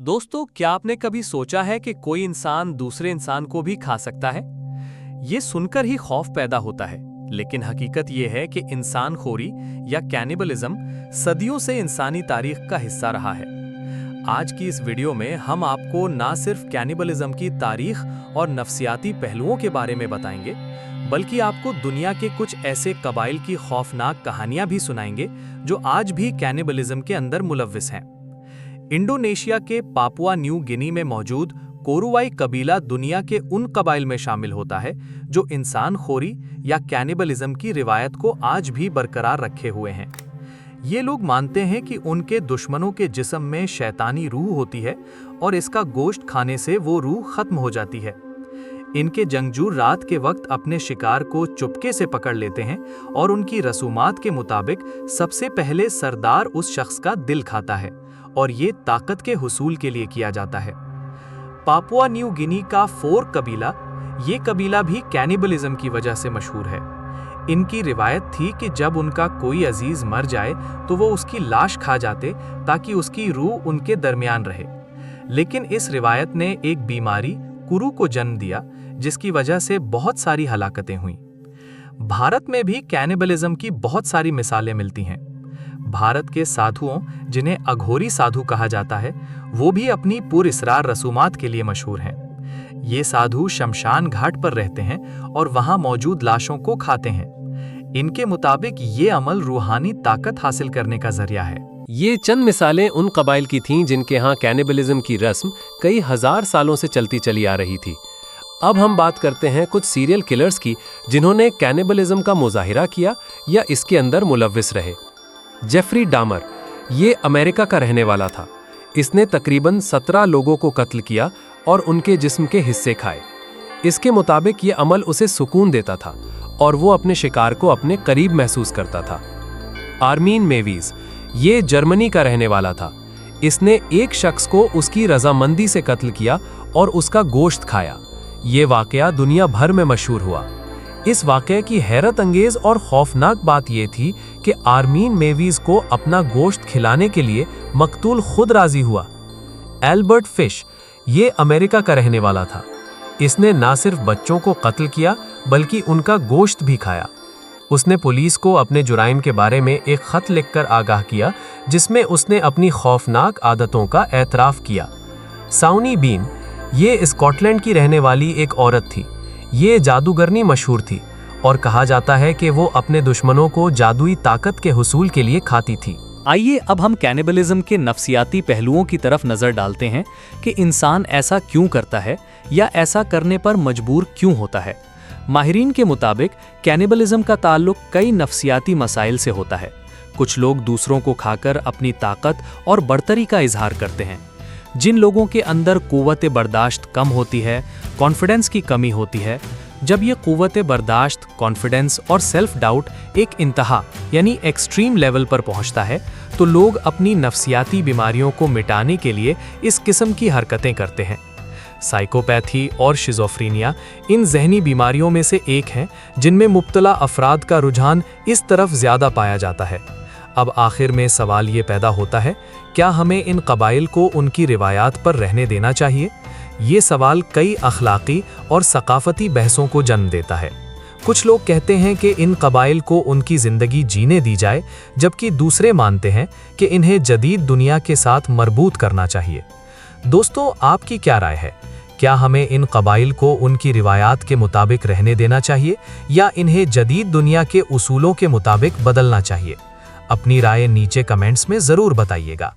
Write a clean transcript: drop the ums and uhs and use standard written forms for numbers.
दोस्तों, क्या आपने कभी सोचा है कि कोई इंसान दूसरे इंसान को भी खा सकता है? ये सुनकर ही खौफ पैदा होता है, लेकिन हकीकत ये है कि इंसानखोरी या कैनिबलिज्म सदियों से इंसानी तारीख का हिस्सा रहा है। आज की इस वीडियो में हम आपको ना सिर्फ कैनिबलिज्म की तारीख और नफ्सियाती पहलुओं के बारे में बताएंगे, बल्कि आपको दुनिया के कुछ ऐसे कबाइल की खौफनाक कहानियां भी सुनाएंगे जो आज भी कैनिबलिज्म के अंदर मुलव्विस हैं। इंडोनेशिया के पापुआ न्यू गिनी में मौजूद कोरुवाई कबीला दुनिया के उन कबाइल में शामिल होता है जो इंसानखोरी या कैनिबलिज्म की रिवायत को आज भी बरकरार रखे हुए हैं। ये लोग मानते हैं कि उनके दुश्मनों के जिस्म में शैतानी रूह होती है और इसका गोश्त खाने से वो रूह खत्म हो जाती है। इनके जंगजू रात के वक्त अपने शिकार को चुपके से पकड़ लेते हैं और उनकी रसूमात के मुताबिक सबसे पहले सरदार उस शख्स का दिल खाता है और ये ताकत के हुसूल के लिए किया जाता है। पापुआ न्यू गिनी का फोर कबीला, ये कबीला भी कैनिबलिज्म की वजह से मशहूर है। इनकी रिवायत थी कि जब उनका कोई अजीज मर जाए तो वो उसकी लाश खा जाते ताकि उसकी रूह उनके दरमियान रहे। लेकिन इस रिवायत ने एक बीमारी कुरु को जन्म दिया, जिसकी वजह से बहुत सारी हलाकतें हुईं। भारत में भी कैनिबलिज्म की बहुत सारी मिसालें मिलती हैं। भारत के साधुओं, जिन्हें अघोरी साधु कहा जाता है, वो भी अपनी पुरइसरार रसूमात के लिए मशहूर हैं। ये साधु शमशान घाट पर रहते हैं और वहां मौजूद लाशों को खाते हैं। इनके मुताबिक ये अमल रूहानी ताकत हासिल करने का जरिया है। ये चंद मिसालें उन कबाइल की थीं जिनके यहाँ कैनिबलिज्म की रस्म कई हजार सालों से चलती चली आ रही थी। अब हम बात करते हैं कुछ सीरियल किलर्स की जिन्होंने कैनिबलिज्म का मुजाहिरा किया या इसके अंदर मुलव्विस रहे। जेफरी डामर, ये अमेरिका का रहने वाला था। इसने तकरीबन 17 लोगों को कत्ल किया और उनके जिस्म के हिस्से खाए। इसके मुताबिक ये अमल उसे सुकून देता था और वो अपने शिकार को अपने करीब महसूस करता था। आर्मीन मेवीज, ये जर्मनी का रहने वाला था। इसने एक शख्स को उसकी रजामंदी से कत्ल किया और उसका गोश्त खाया। ये वाकया दुनिया भर में मशहूर हुआ। इस वाकये की हैरत अंगेज और खौफनाक बात यह थी कि आर्मीन मेवीज को अपना गोश्त खिलाने के लिए मकतूल खुद राजी हुआ। एल्बर्ट फिश, ये अमेरिका का रहने वाला था। इसने ना सिर्फ बच्चों को कत्ल किया बल्कि उनका गोश्त भी खाया। उसने पुलिस को अपने जुराइम के बारे में एक खत लिखकर आगाह किया जिसमें उसने अपनी खौफनाक आदतों का एतराफ़ किया। साउनी बीन, ये स्कॉटलैंड की रहने वाली एक औरत थी। ये जादूगरनी मशहूर थी और कहा जाता है कि वो अपने दुश्मनों को जादुई ताकत के हुसूल के लिए खाती थी। आइए अब हम कैनिबलिज्म के नफ्सियाती पहलुओं की तरफ नजर डालते हैं कि इंसान ऐसा क्यों करता है या ऐसा करने पर मजबूर क्यों होता है। माहिरीन के मुताबिक कैनिबलिज्म का ताल्लुक कई नफ्सियाती मसाइल से होता है। कुछ लोग दूसरों को खाकर अपनी ताकत और बढ़तरी का इजहार करते हैं। जिन लोगों के अंदर कुव्वत बर्दाश्त कम होती है, कॉन्फिडेंस की कमी होती है, जब ये कुव्वत बर्दाश्त, कॉन्फिडेंस और सेल्फ डाउट एक इंतहा यानी एक्सट्रीम लेवल पर पहुंचता है, तो लोग अपनी नफ्सियाती बीमारियों को मिटाने के लिए इस किस्म की हरकतें करते हैं। साइकोपैथी और शिज़ोफ्रेनिया इन जहनी बीमारियों में से एक हैं जिनमें मुब्तला अफराद का रुझान इस तरफ ज़्यादा पाया जाता है। अब आखिर में सवाल ये पैदा होता है, क्या हमें इन कबाइल को उनकी रिवायात पर रहने देना चाहिए? ये सवाल कई अखलाकी और सकाफती बहसों को जन्म देता है। कुछ लोग कहते हैं कि इन कबाइल को उनकी ज़िंदगी जीने दी जाए, जबकि दूसरे मानते हैं कि इन्हें जदीद दुनिया के साथ मरबूत करना चाहिए। दोस्तों, आपकी क्या राय है? क्या हमें इन कबाइल को उनकी रिवायात के मुताबिक रहने देना चाहिए या इन्हें जदीद दुनिया के उसूलों के मुताबिक बदलना चाहिए? अपनी राय नीचे कमेंट्स में ज़रूर बताइएगा।